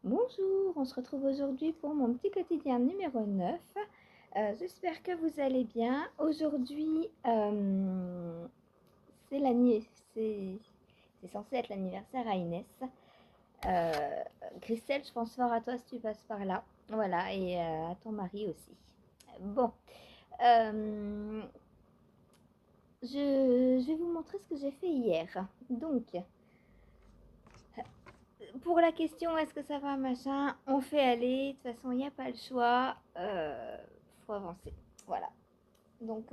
Bonjour, on se retrouve aujourd'hui pour mon petit quotidien numéro 9. J'espère que vous allez bien. Aujourd'hui, c'est c'est censé être l'anniversaire à Inès. Euh, Christelle, je pense fort à toi si tu passes par là. Voilà, et à ton mari aussi. Bon, euh, je vais vous montrer ce que j'ai fait hier. Donc, pour la question est-ce que ça va machin, on fait aller, de toute façon il n'y a pas le choix, faut avancer, voilà. Donc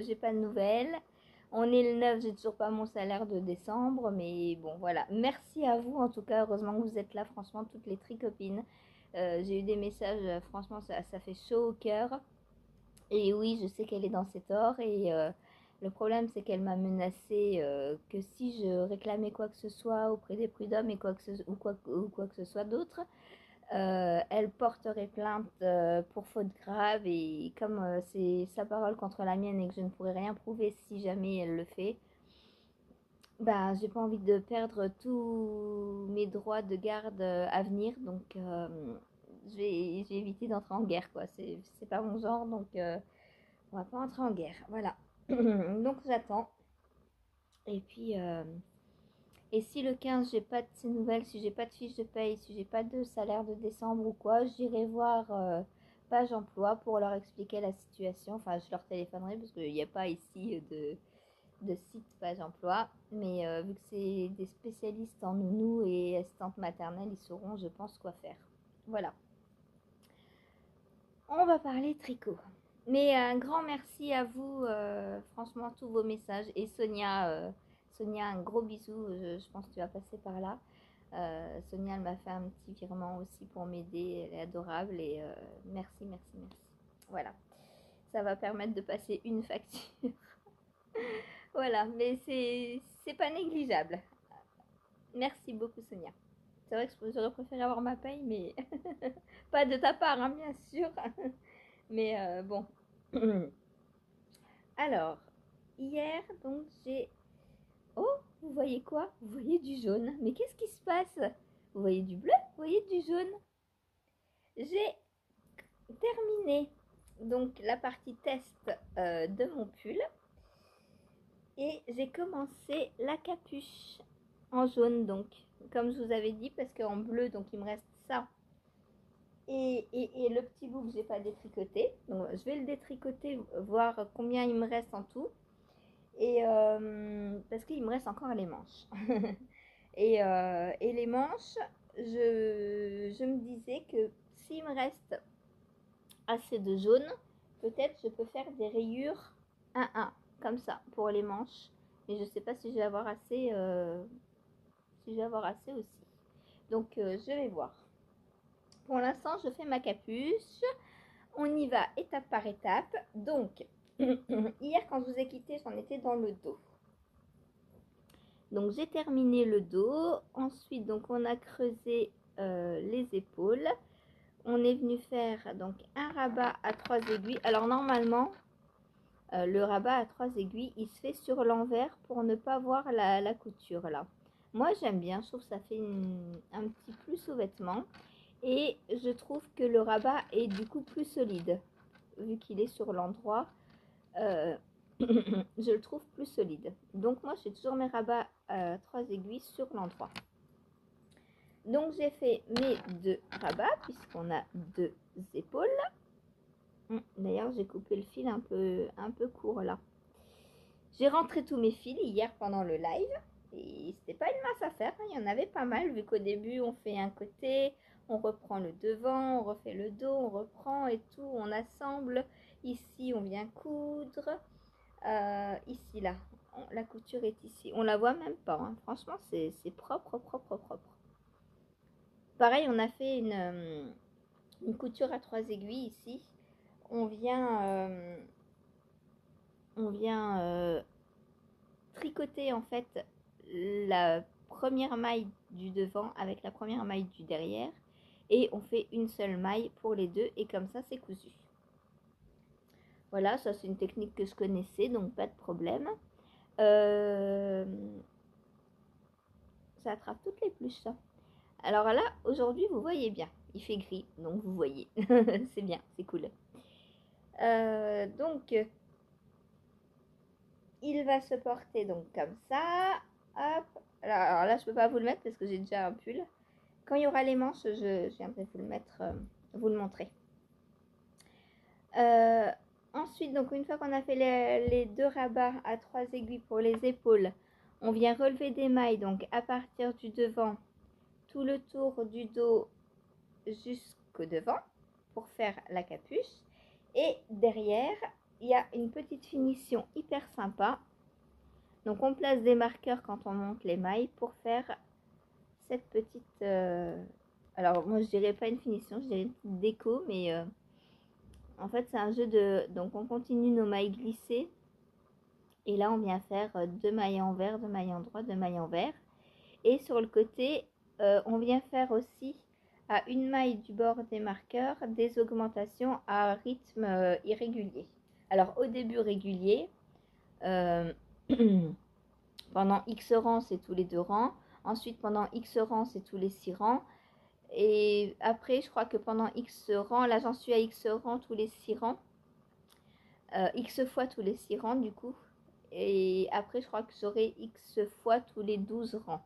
j'ai pas de nouvelles, on est le 9, j'ai toujours pas mon salaire de décembre, mais bon voilà, merci à vous en tout cas, heureusement que vous êtes là, franchement toutes les tricopines. J'ai eu des messages, franchement ça fait chaud au cœur. Et oui, je sais qu'elle est dans ses torts et le problème c'est qu'elle m'a menacé que si je réclamais quoi que ce soit auprès des prud'hommes et quoi que ce soit d'autre, elle porterait plainte pour faute grave et comme c'est sa parole contre la mienne et que je ne pourrais rien prouver si jamais elle le fait, bah j'ai pas envie de perdre tous mes droits de garde à venir donc je vais éviter d'entrer en guerre quoi, c'est pas mon genre donc on va pas entrer en guerre, voilà. Donc j'attends. Et puis, et si le 15, j'ai pas de ces nouvelles, si j'ai pas de fiche de paye, si j'ai pas de salaire de décembre ou quoi, j'irai voir Page Emploi pour leur expliquer la situation. Enfin, je leur téléphonerai parce qu'il n'y a pas ici de site Page Emploi. Mais vu que c'est des spécialistes en nounou et assistantes maternelles, ils sauront, je pense, quoi faire. Voilà. On va parler tricot. Mais un grand merci à vous, franchement, tous vos messages. Et Sonia, Sonia, un gros bisou, je pense que tu vas passer par là. Sonia, elle m'a fait un petit virement aussi pour m'aider, elle est adorable et merci, merci, merci. Voilà, ça va permettre de passer une facture. Voilà, mais c'est pas négligeable. Merci beaucoup, Sonia. C'est vrai que j'aurais préféré avoir ma paye, mais pas de ta part, hein, bien sûr. Mais bon. Alors, hier, donc j'ai... Oh, vous voyez quoi? Vous voyez du jaune. Mais qu'est-ce qui se passe? Vous voyez du bleu? Vous voyez du jaune? J'ai terminé donc la partie test de mon pull et j'ai commencé la capuche en jaune donc comme je vous avais dit parce qu'en bleu donc il me reste ça et le petit bout que j'ai pas détricoté, donc je vais le détricoter voir combien il me reste en tout et parce qu'il me reste encore les manches et les manches je me disais que s'il me reste assez de jaune, peut-être je peux faire des rayures 1-1, comme ça, pour les manches. Mais je sais pas si je vais avoir assez, si je vais avoir assez aussi. Donc je vais voir. Pour l'instant, je fais ma capuche. On y va étape par étape. Donc, hier quand je vous ai quitté, j'en étais dans le dos. Donc j'ai terminé le dos. Ensuite, donc on a creusé les épaules. On est venu faire donc un rabat à 3 aiguilles. Alors normalement, le rabat à 3 aiguilles, il se fait sur l'envers pour ne pas voir la couture là. Moi j'aime bien, je trouve que ça fait un petit plus au vêtement. Et je trouve que le rabat est du coup plus solide. Vu qu'il est sur l'endroit, euh, je le trouve plus solide. Donc moi je fais toujours mes rabats à 3 aiguilles sur l'endroit. Donc j'ai fait mes 2 rabats puisqu'on a 2 épaules. D'ailleurs j'ai coupé le fil un peu court là. J'ai rentré tous mes fils hier pendant le live et c'était pas une mince affaire, hein. Il y en avait pas mal vu qu'au début on fait un côté, on reprend le devant, on refait le dos, on reprend et tout, on assemble. Ici on vient coudre, ici là, la couture est ici, on la voit même pas, hein. Franchement c'est propre, propre, propre. Pareil on a fait une couture à 3 aiguilles ici, on vient, on vient tricoter en fait la première maille du devant avec la première maille du derrière et on fait une seule maille pour les deux et comme ça c'est cousu. Voilà, ça c'est une technique que je connaissais donc pas de problème. Ça attrape toutes les pluches ça. Alors là, aujourd'hui, vous voyez bien. Il fait gris, donc vous voyez. C'est bien, c'est cool. Donc, il va se porter donc comme ça. Hop. Alors là, je peux pas vous le mettre parce que j'ai déjà un pull. Quand il y aura les manches, je viendrai vous le mettre, vous le montrer. Ensuite, donc une fois qu'on a fait les deux rabats à 3 aiguilles pour les épaules, on vient relever des mailles donc à partir du devant, tout le tour du dos jusqu'au devant pour faire la capuche. Et derrière, il y a une petite finition hyper sympa. Donc on place des marqueurs quand on monte les mailles pour faire cette petite... alors moi je dirais pas une finition, je dirais une petite déco, mais en fait c'est un jeu de... Donc on continue nos mailles glissées. Et là on vient faire 2 mailles envers, 2 mailles en droit, 2 mailles envers. Et sur le côté, on vient faire aussi à une maille du bord des marqueurs des augmentations à rythme irrégulier. Alors au début régulier, pendant X rangs c'est tous les 2 rangs, ensuite pendant X rangs c'est tous les 6 rangs, et après je crois que pendant X rangs, là j'en suis à X rangs tous les 6 rangs, X fois tous les 6 rangs du coup, et après je crois que j'aurai X fois tous les 12 rangs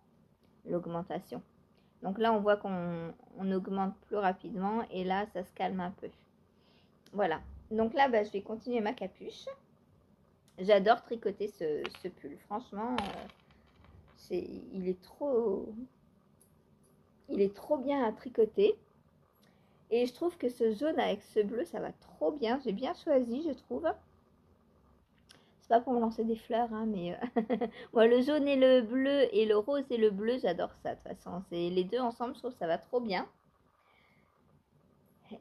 l'augmentation. Donc là, on voit qu'on augmente plus rapidement et là, ça se calme un peu. Voilà. Donc là, je vais continuer ma capuche. J'adore tricoter ce pull. Franchement, il est trop bien à tricoter. Et je trouve que ce jaune avec ce bleu, ça va trop bien. J'ai bien choisi, je trouve. C'est pas pour me lancer des fleurs, hein, mais moi, le jaune et le bleu et le rose et le bleu, j'adore ça. De toute façon, c'est les deux ensemble, je trouve que ça va trop bien.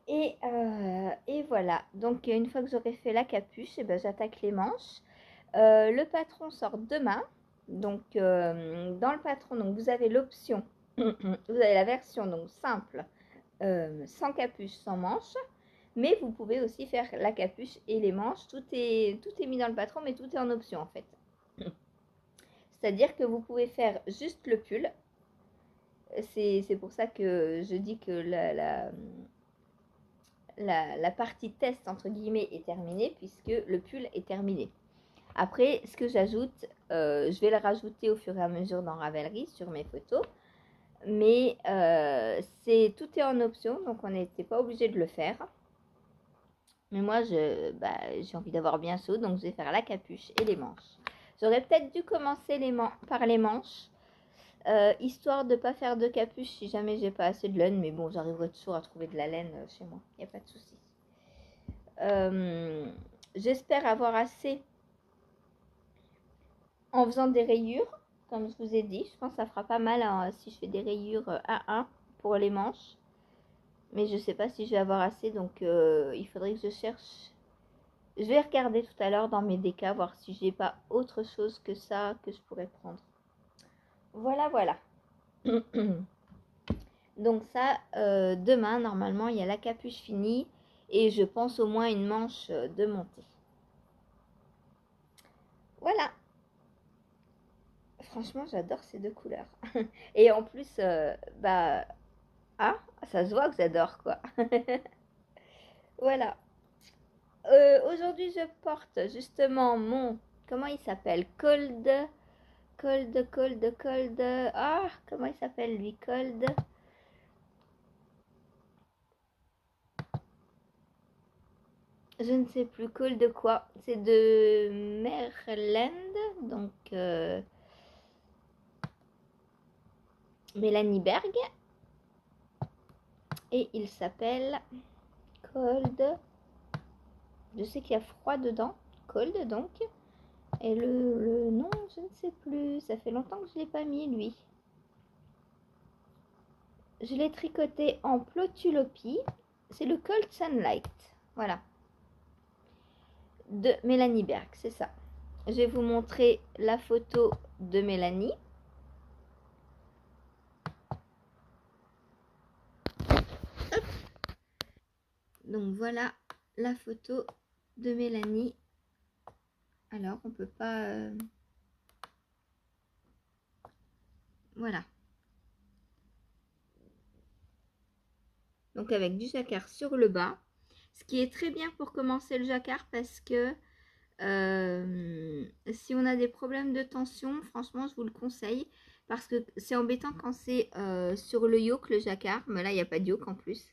Et voilà, donc une fois que j'aurai fait la capuche, j'attaque les manches. Le patron sort demain. Donc dans le patron, donc, vous avez l'option, vous avez la version donc simple, sans capuche, sans manche. Mais vous pouvez aussi faire la capuche et les manches. Tout est mis dans le patron, mais tout est en option en fait. C'est-à-dire que vous pouvez faire juste le pull. C'est pour ça que je dis que la partie test entre guillemets est terminée puisque le pull est terminé. Après, ce que j'ajoute, je vais le rajouter au fur et à mesure dans Ravelry sur mes photos. Mais tout est en option, donc on n'était pas obligé de le faire. Mais moi, j'ai envie d'avoir bien chaud, donc je vais faire la capuche et les manches. J'aurais peut-être dû commencer par les manches, histoire de ne pas faire de capuche si jamais j'ai pas assez de laine. Mais bon, j'arriverai toujours à trouver de la laine chez moi, il n'y a pas de souci. J'espère avoir assez en faisant des rayures, comme je vous ai dit. Je pense que ça fera pas mal hein, si je fais des rayures à 1 pour les manches. Mais je sais pas si je vais avoir assez, donc il faudrait que je cherche. Je vais regarder tout à l'heure dans mes décas, voir si j'ai pas autre chose que ça que je pourrais prendre. Voilà, voilà. Donc ça, demain, normalement, il y a la capuche finie. Et je pense au moins une manche de montée. Voilà. Franchement, j'adore ces deux couleurs. Et en plus, ah, ça se voit que j'adore, quoi. Voilà. Aujourd'hui, je porte justement mon... Comment il s'appelle? Cold... Ah, comment il s'appelle, lui? Cold... Je ne sais plus. Cold de quoi? C'est de Merland. Donc... Mélanie Berg. Et il s'appelle... Cold... Je sais qu'il y a froid dedans. Cold, donc. Et le nom, je ne sais plus. Ça fait longtemps que je ne l'ai pas mis, lui. Je l'ai tricoté en Plotulopie. C'est le Cold Sunlight. Voilà. De Mélanie Berg, c'est ça. Je vais vous montrer la photo de Mélanie. Hop. Donc voilà la photo de Mélanie. Alors, on peut pas... Voilà. Donc avec du jacquard sur le bas. Ce qui est très bien pour commencer le jacquard parce que si on a des problèmes de tension, franchement, je vous le conseille. Parce que c'est embêtant quand c'est sur le yoke, le jacquard. Mais là, il n'y a pas de yoke en plus.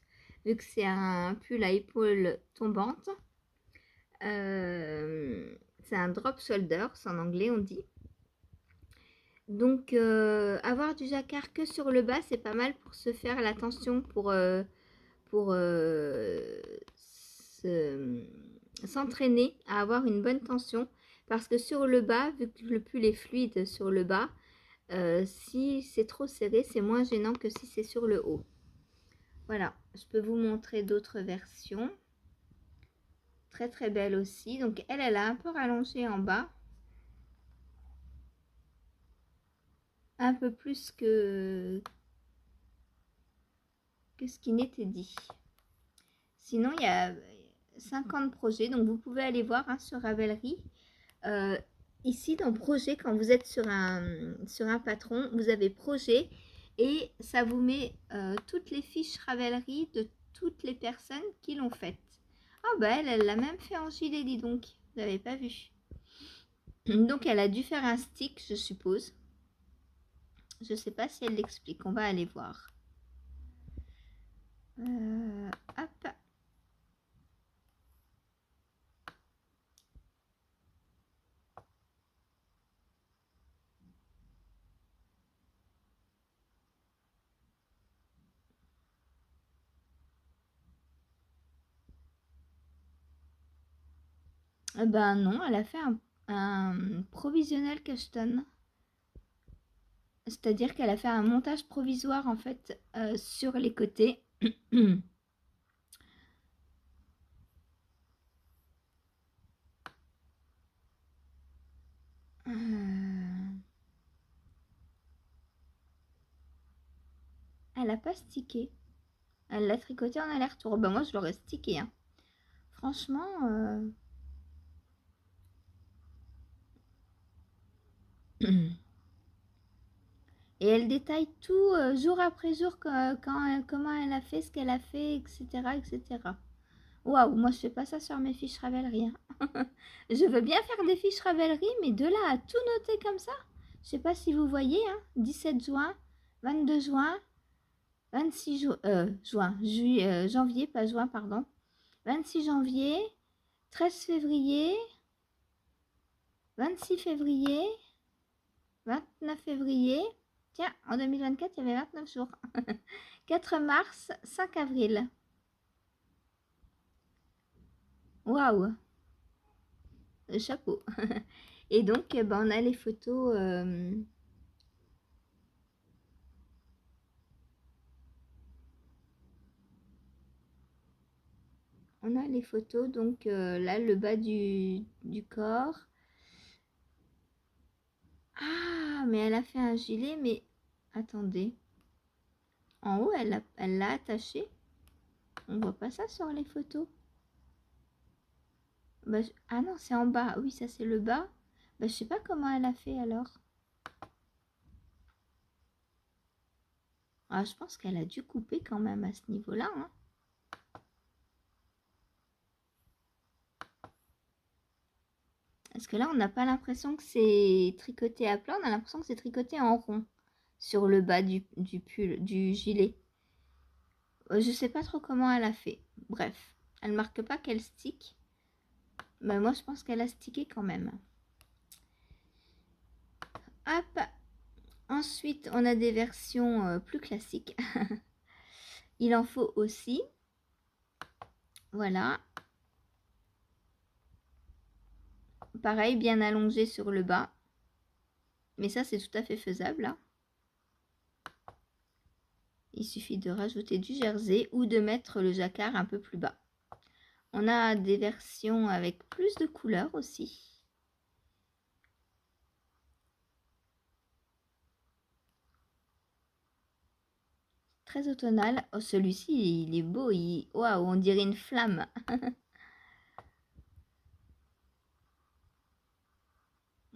Vu que c'est un pull à épaules tombantes. C'est un drop shoulder, c'est en anglais on dit. Donc avoir du jacquard que sur le bas, c'est pas mal pour se faire la tension, pour s'entraîner à avoir une bonne tension. Parce que sur le bas, vu que le pull est fluide sur le bas, si c'est trop serré, c'est moins gênant que si c'est sur le haut. Voilà, je peux vous montrer d'autres versions. Très très belle aussi. Donc elle a un peu rallongé en bas. Un peu plus que ce qui n'était dit. Sinon, il y a 50 projets, donc vous pouvez aller voir hein, sur Ravelry. Ici, dans projet, quand vous êtes sur un patron, vous avez projet et ça vous met toutes les fiches Ravelry de toutes les personnes qui l'ont faite. Ah bah elle l'a même fait en gilet, dis donc. Vous n'avez pas vu. Donc elle a dû faire un stick, je suppose. Je sais pas si elle l'explique, on va aller voir. Hop. Ben non, elle a fait un provisionnel custom. C'est-à-dire qu'elle a fait un montage provisoire en fait sur les côtés. Elle n'a pas stické. Elle l'a tricoté en aller-retour. Ben moi je l'aurais stické. Hein. Franchement. Et elle détaille tout jour après jour comment elle a fait, ce qu'elle a fait, etc. etc. Waouh, moi je fais pas ça sur mes fiches Ravelry. Hein. Je veux bien faire des fiches Ravelry, mais de là à tout noter comme ça, je sais pas si vous voyez, hein, 17 juin, 22 juin, 26 janvier, pas juin, pardon, 26 janvier, 13 février, 26 février, 29 février, tiens, en 2024, il y avait 29 jours, 4 mars, 5 avril. Waouh, chapeau. Et donc, ben, on a les photos. On a les photos, donc là, le bas du corps. Ah, mais elle a fait un gilet, mais attendez. En haut, elle l'a attaché. On voit pas ça sur les photos. Bah, ah non, c'est en bas. Oui, ça c'est le bas. Bah, je sais pas comment elle a fait alors. Ah, je pense qu'elle a dû couper quand même à ce niveau-là. Hein. Parce que là, on n'a pas l'impression que c'est tricoté à plat. On a l'impression que c'est tricoté en rond sur le bas du pull, du gilet. Je sais pas trop comment elle a fait. Bref, elle marque pas qu'elle stick. Mais moi, je pense qu'elle a stické quand même. Hop. Ensuite, on a des versions plus classiques. Il en faut aussi. Voilà. Pareil, bien allongé sur le bas. Mais ça, c'est tout à fait faisable. Hein. Il suffit de rajouter du jersey ou de mettre le jacquard un peu plus bas. On a des versions avec plus de couleurs aussi. Très automnal. Oh, celui-ci, il est beau. Waouh, on dirait une flamme.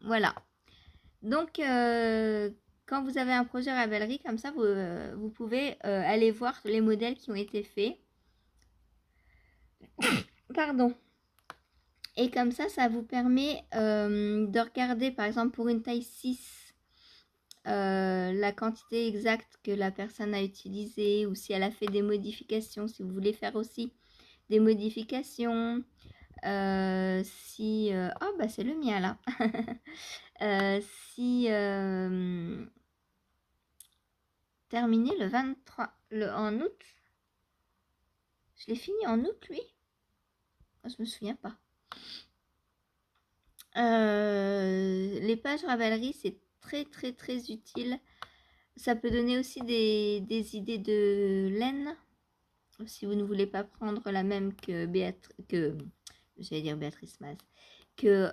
Voilà. Donc, quand vous avez un projet Ravelry, comme ça, vous pouvez aller voir les modèles qui ont été faits. Pardon. Et comme ça vous permet de regarder, par exemple, pour une taille 6, la quantité exacte que la personne a utilisée, ou si elle a fait des modifications, si vous voulez faire aussi des modifications. Si... oh, bah c'est le mien, là. Si... terminé le 23... en août. Je l'ai fini en août, lui. Oh, je me souviens pas. Les pages Ravelry, c'est très très très utile. Ça peut donner aussi des idées de laine. Si vous ne voulez pas prendre la même que j'allais dire Béatrice Maz, que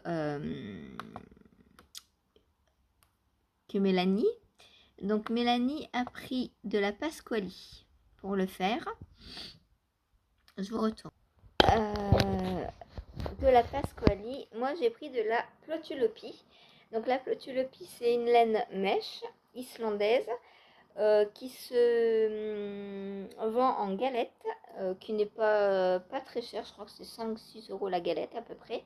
Mélanie. Donc Mélanie a pris de la Pasquali pour le faire. Je vous retourne. De la Pasquali, moi j'ai pris de la Plötulopi. Donc la Plötulopi, c'est une laine mèche islandaise qui se vend en galette, qui n'est pas très cher. Je crois que c'est 5-6 euros la galette à peu près.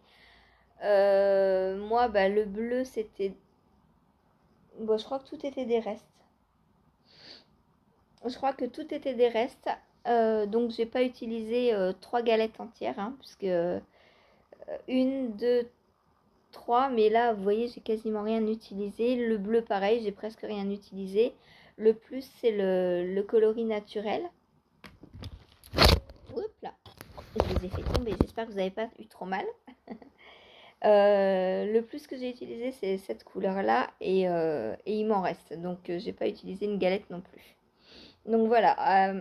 Moi, bah, le bleu, c'était... Bon, je crois que tout était des restes. Je crois que tout était des restes. Donc, j'ai pas utilisé 3 galettes entières, hein, puisque 1, 2, 3. Mais là, vous voyez, j'ai quasiment rien utilisé. Le bleu, pareil, j'ai presque rien utilisé. Le plus, c'est le coloris naturel. Oups là, je les ai fait tomber. J'espère que vous n'avez pas eu trop mal. Le plus que j'ai utilisé, c'est cette couleur-là, et il m'en reste. Donc, j'ai pas utilisé une galette non plus. Donc voilà,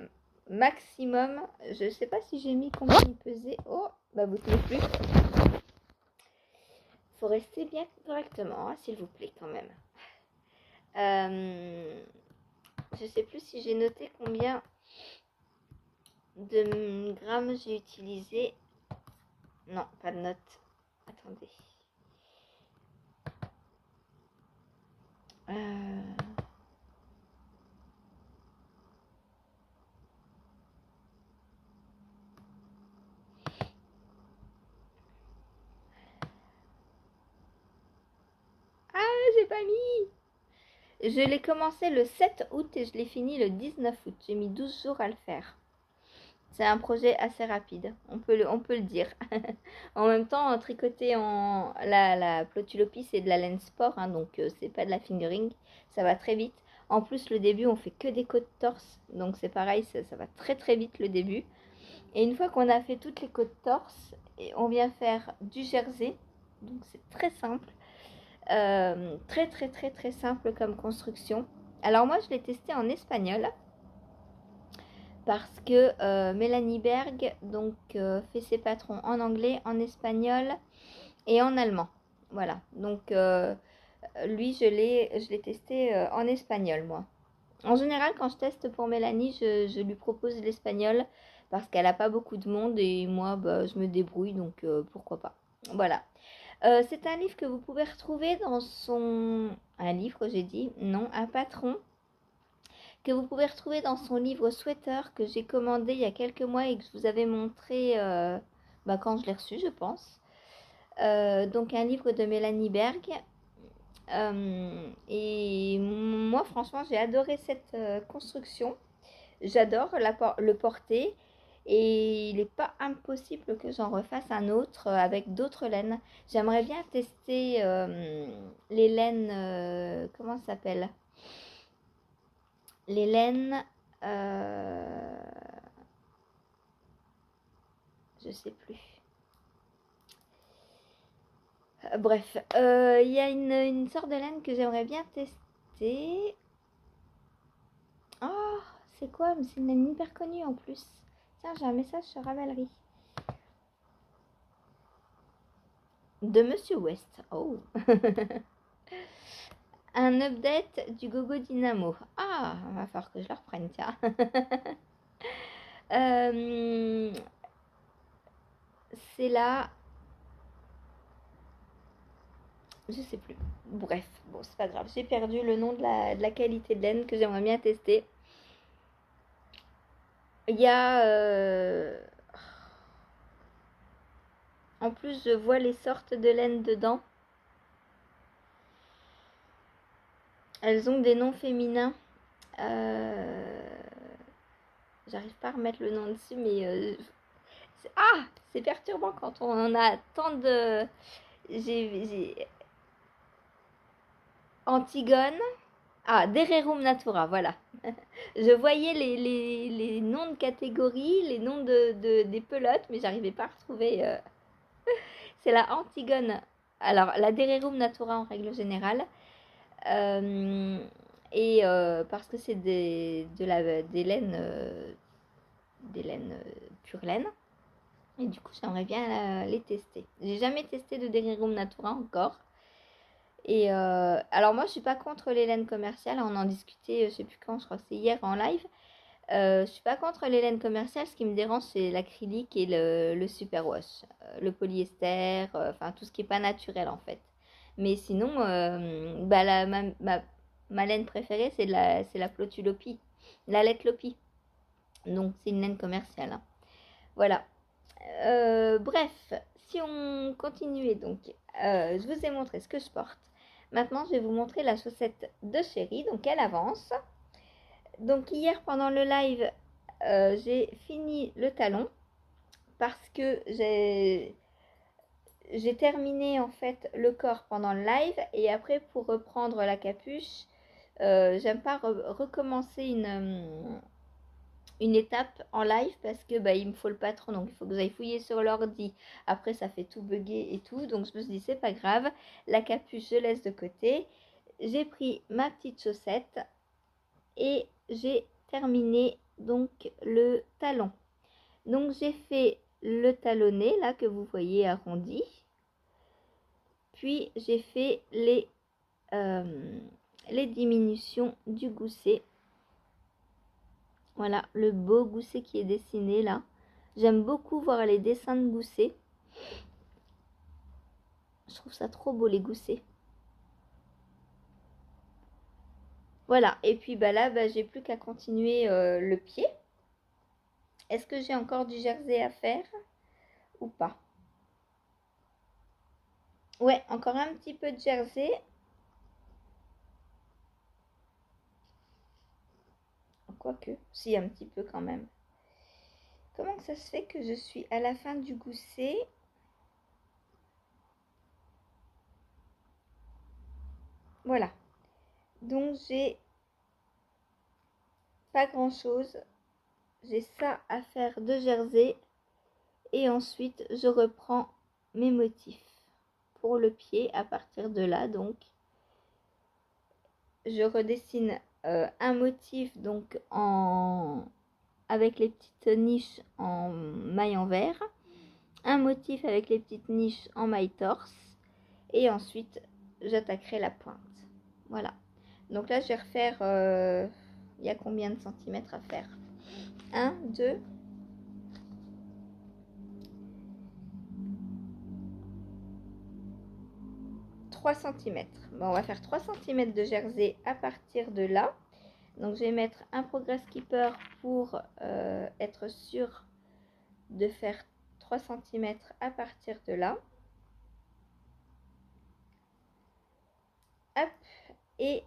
maximum, je sais pas si j'ai mis combien il pesait. Oh, bah vous tenez plus. Faut rester bien correctement, hein, s'il vous plaît, quand même. Je sais plus si j'ai noté combien de grammes j'ai utilisé. Non, pas de note. Attendez. Ah, j'ai pas mis. Je l'ai commencé le 7 août et je l'ai fini le 19 août. J'ai mis 12 jours à le faire. C'est un projet assez rapide, on peut le dire. En même temps, tricoter en la Plötulopi, c'est de la laine sport, hein, donc c'est pas de la fingering, ça va très vite. En plus, le début, on fait que des côtes torse, donc c'est pareil, ça va très très vite le début. Et une fois qu'on a fait toutes les côtes torse, on vient faire du jersey, donc c'est très simple. Très très très très simple comme construction. Alors moi, je l'ai testé en espagnol parce que Mélanie Berg donc fait ses patrons en anglais, en espagnol et en allemand. Voilà, donc lui je l'ai testé en espagnol, moi. En général, quand je teste pour Mélanie, je lui propose l'espagnol parce qu'elle n'a pas beaucoup de monde et moi bah, je me débrouille, donc pourquoi pas. Voilà. C'est un livre que vous pouvez retrouver dans son... Un livre, j'ai dit, non, un patron que vous pouvez retrouver dans son livre Sweater que j'ai commandé il y a quelques mois et que je vous avais montré quand je l'ai reçu, je pense. Donc un livre de Mélanie Berg. Et moi, franchement, j'ai adoré cette construction. J'adore le porter. Et il n'est pas impossible que j'en refasse un autre avec d'autres laines. J'aimerais bien tester les laines, comment ça s'appelle? Les laines, je sais plus. Bref, il y a une sorte de laine que j'aimerais bien tester. Oh, c'est quoi? C'est une laine hyper connue en plus. Tiens, j'ai un message sur Ravelry. De Monsieur West. Oh. Un update du Gogo Dynamo. Ah, va falloir que je le reprenne, tiens. C'est là. Je sais plus. Bref, bon, c'est pas grave. J'ai perdu le nom de la qualité de laine que j'aimerais bien tester. Il y a... En plus, je vois les sortes de laine dedans. Elles ont des noms féminins. J'arrive pas à remettre le nom dessus, mais... c'est perturbant quand on en a tant de... J'ai Antigone. Ah, Dererum Natura, voilà. Je voyais les noms de catégories, les noms des pelotes, mais j'arrivais pas à retrouver. C'est la Antigone. Alors, la Dererum Natura en règle générale. Euh, parce que c'est des laines, pure laine. Et du coup, j'aimerais bien les tester. J'ai jamais testé de Dererum Natura encore. Et alors moi, je suis pas contre les laines commerciales. On en discutait, je sais plus quand, je crois que c'est hier en live. Je suis pas contre les laines commerciales. Ce qui me dérange, c'est l'acrylique et le superwash, le polyester, enfin tout ce qui est pas naturel en fait. Mais sinon, bah ma laine préférée, c'est la Plotulopie, la Letlopi. Donc c'est une laine commerciale, hein. Voilà. Bref, si on continuait donc, je vous ai montré ce que je porte. Maintenant, je vais vous montrer la chaussette de Chérie. Donc, elle avance. Donc, hier, pendant le live, j'ai fini le talon parce que j'ai terminé en fait le corps pendant le live. Et après, pour reprendre la capuche, j'aime pas recommencer une étape en live parce que bah, il me faut le patron, donc il faut que j'aille fouiller sur l'ordi. Après, ça fait tout bugger et tout, donc je me suis dit c'est pas grave, la capuche je laisse de côté. J'ai pris ma petite chaussette et j'ai terminé donc le talon. Donc j'ai fait le talonnet là que vous voyez arrondi, puis j'ai fait les diminutions du gousset. Voilà, le beau gousset qui est dessiné là. J'aime beaucoup voir les dessins de gousset. Je trouve ça trop beau les goussets. Voilà, et puis bah là, bah, j'ai plus qu'à continuer le pied. Est-ce que j'ai encore du jersey à faire ou pas? Ouais, encore un petit peu de jersey. Quoique, si un petit peu quand même. Comment que ça se fait que je suis à la fin du gousset? Voilà. Donc j'ai pas grand chose. J'ai ça à faire de jersey. Et ensuite, je reprends mes motifs pour le pied. À partir de là, donc, je redessine un motif donc avec les petites niches en maille en vert, un motif avec les petites niches en maille torse, et ensuite j'attaquerai la pointe. Voilà. Donc là, je vais refaire. Il y a combien de centimètres à faire? 1, 2, 3 cm. Bon, on va faire 3 cm de jersey à partir de là. Donc, je vais mettre un progress keeper pour être sûr de faire 3 cm à partir de là. Hop. Et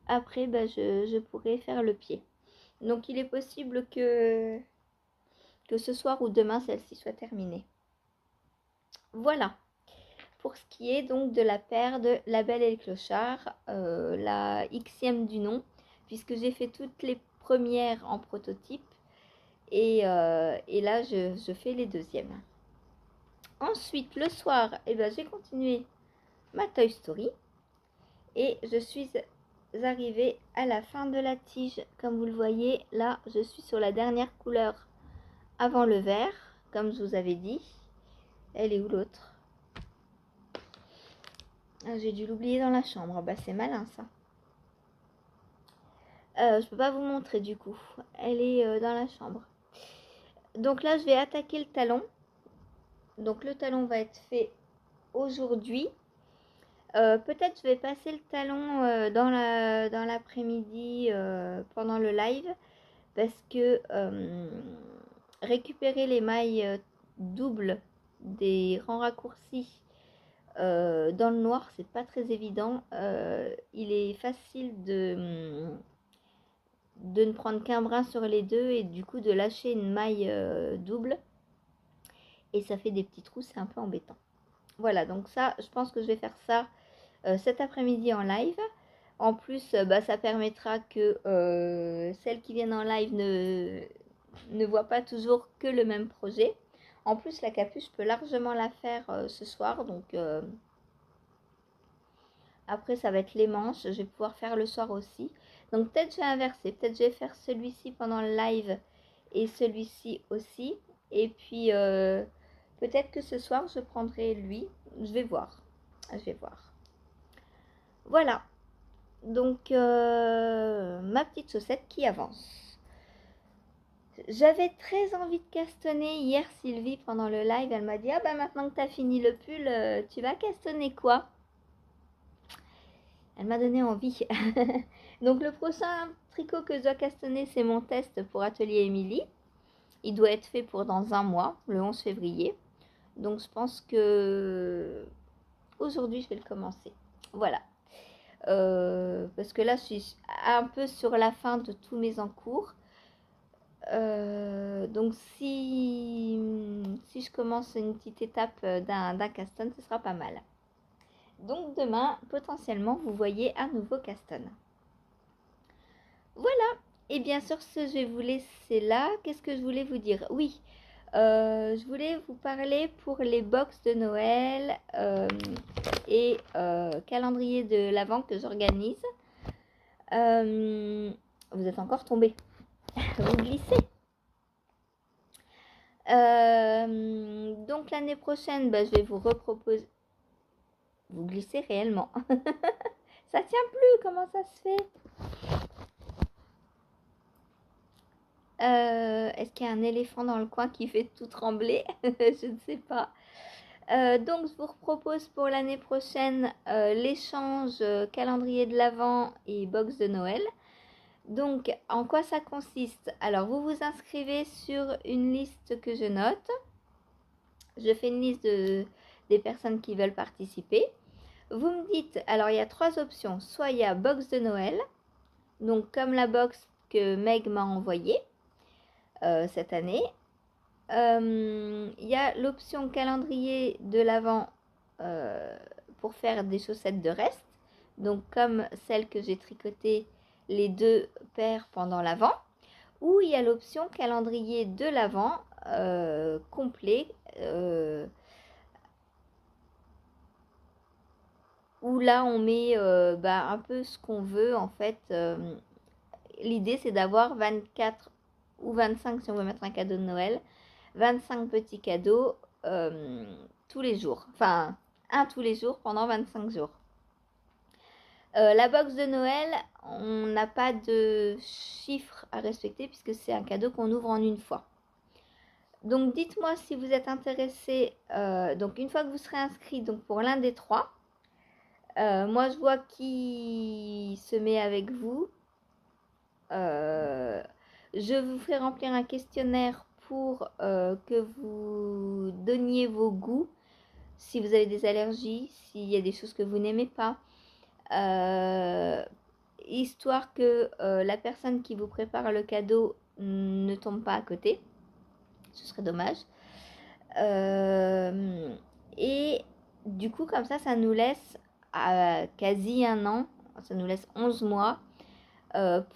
après, bah, je pourrai faire le pied. Donc, il est possible que ce soir ou demain, celle-ci soit terminée. Voilà. Pour ce qui est donc de la paire de La Belle et le Clochard, la Xème du nom, puisque j'ai fait toutes les premières en prototype et là je fais les deuxièmes. Ensuite, le soir, ben, j'ai continué ma Toy Story et je suis arrivée à la fin de la tige. Comme vous le voyez, là je suis sur la dernière couleur avant le vert, comme je vous avais dit. Elle est où l'autre? Ah, j'ai dû l'oublier dans la chambre. Bah, c'est malin ça. Je peux pas vous montrer du coup. Elle est dans la chambre. Donc là, je vais attaquer le talon. Donc le talon va être fait aujourd'hui. Peut-être je vais passer le talon dans l'après-midi pendant le live parce que récupérer les mailles doubles des rangs raccourcis dans le noir, c'est pas très évident. Il est facile de ne prendre qu'un brin sur les deux et du coup de lâcher une maille double et ça fait des petits trous, c'est un peu embêtant. Voilà, donc ça, je pense que je vais faire ça cet après-midi en live. En plus, ça permettra que celles qui viennent en live ne voient pas toujours que le même projet. En plus, la capuche, je peux largement la faire ce soir. Donc, après, ça va être les manches. Je vais pouvoir faire le soir aussi. Donc, peut-être je vais inverser. Peut-être je vais faire celui-ci pendant le live et celui-ci aussi. Et puis, peut-être que ce soir, je prendrai lui. Je vais voir. Je vais voir. Voilà. Donc, ma petite chaussette qui avance. J'avais très envie de castonner hier Sylvie pendant le live. Elle m'a dit, ah bah maintenant que tu as fini le pull, tu vas castonner quoi? Elle m'a donné envie. Donc le prochain tricot que je dois castonner, c'est mon test pour Atelier Émilie. Il doit être fait pour dans un mois, le 11 février. Donc je pense que aujourd'hui je vais le commencer. Voilà. Parce que là je suis un peu sur la fin de tous mes encours. Donc si je commence une petite étape d'un caston, ce sera pas mal. Donc demain, potentiellement, vous voyez un nouveau caston. Voilà. Et bien sur ce, je vais vous laisser là. Qu'est-ce que je voulais vous dire? Oui, je voulais vous parler pour les box de Noël et calendrier de l'Avent que j'organise. Vous êtes encore tombé. Vous glissez. Donc l'année prochaine, je vais vous reproposer. Vous glissez réellement. Ça tient plus, comment ça se fait? Est-ce qu'il y a un éléphant dans le coin qui fait tout trembler? Je ne sais pas. Donc je vous propose pour l'année prochaine l'échange calendrier de l'Avent et box de Noël. Donc en quoi ça consiste? Alors vous vous inscrivez sur une liste que je note. Je fais une liste des personnes qui veulent participer. Vous me dites, alors il y a 3 options. Soit il y a box de Noël, donc comme la box que Meg m'a envoyée cette année. Il y a l'option calendrier de l'Avent pour faire des chaussettes de reste. Donc comme celle que j'ai tricotée les 2 paires pendant l'Avent. Ou il y a l'option calendrier de l'Avent complet. Où là on met un peu ce qu'on veut en fait. L'idée c'est d'avoir 24 ou 25 si on veut mettre un cadeau de Noël, 25 petits cadeaux tous les jours, enfin un tous les jours pendant 25 jours. La box de Noël, on n'a pas de chiffre à respecter puisque c'est un cadeau qu'on ouvre en une fois. Donc dites-moi si vous êtes intéressé, donc une fois que vous serez inscrit donc pour l'un des 3, moi je vois qui se met avec vous. Je vous ferai remplir un questionnaire pour que vous donniez vos goûts, si vous avez des allergies, s'il y a des choses que vous n'aimez pas, histoire que la personne qui vous prépare le cadeau ne tombe pas à côté. Ce serait dommage. Et du coup, comme ça nous laisse quasi un an, ça nous laisse 11 mois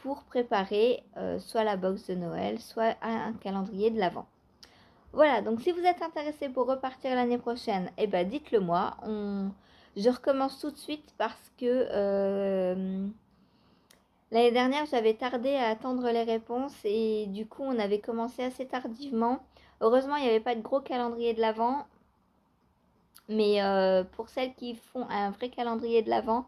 pour préparer soit la box de Noël, soit un calendrier de l'Avent. Voilà, donc si vous êtes intéressé pour repartir l'année prochaine, dites-le moi. Je recommence tout de suite parce que l'année dernière, j'avais tardé à attendre les réponses et du coup, on avait commencé assez tardivement. Heureusement, il n'y avait pas de gros calendrier de l'Avent. Mais pour celles qui font un vrai calendrier de l'Avent,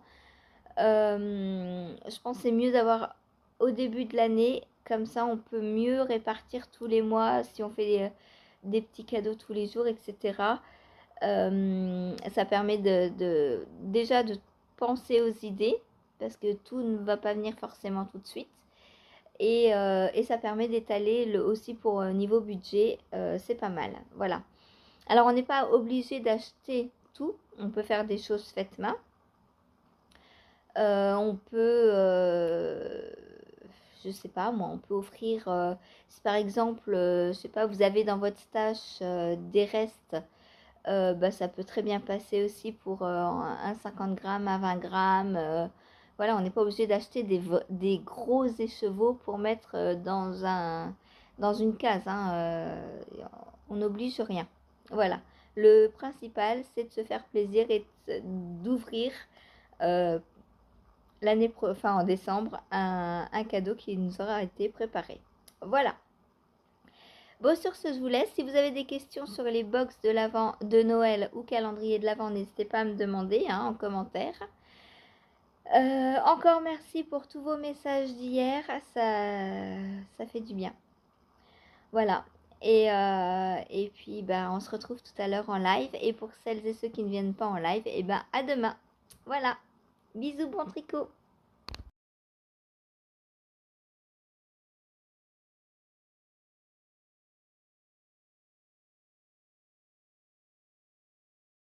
je pense que c'est mieux d'avoir au début de l'année. Comme ça, on peut mieux répartir tous les mois si on fait des petits cadeaux tous les jours, etc. Ça permet déjà de penser aux idées, parce que tout ne va pas venir forcément tout de suite. Et ça permet d'étaler aussi pour niveau budget, c'est pas mal. Voilà. Alors on n'est pas obligé d'acheter tout, on peut faire des choses faites main. On peut, je sais pas moi, on peut offrir, si par exemple, je sais pas, vous avez dans votre stash des restes, bah, ça peut très bien passer aussi pour un 50 grammes, un 20 grammes. Voilà, on n'est pas obligé d'acheter des gros écheveaux pour mettre dans une case. Hein, on n'oblige rien. Voilà. Le principal, c'est de se faire plaisir et d'ouvrir euh, enfin en décembre, un cadeau qui nous aura été préparé. Voilà. Bon, sur ce, je vous laisse. Si vous avez des questions sur les box de l'Avent, de Noël ou calendrier de l'Avent, n'hésitez pas à me demander hein, en commentaire. Encore merci pour tous vos messages d'hier. Ça fait du bien. Voilà. Et puis, bah, on se retrouve tout à l'heure en live. Et pour celles et ceux qui ne viennent pas en live, et ben, à demain. Voilà. Bisous, bon tricot.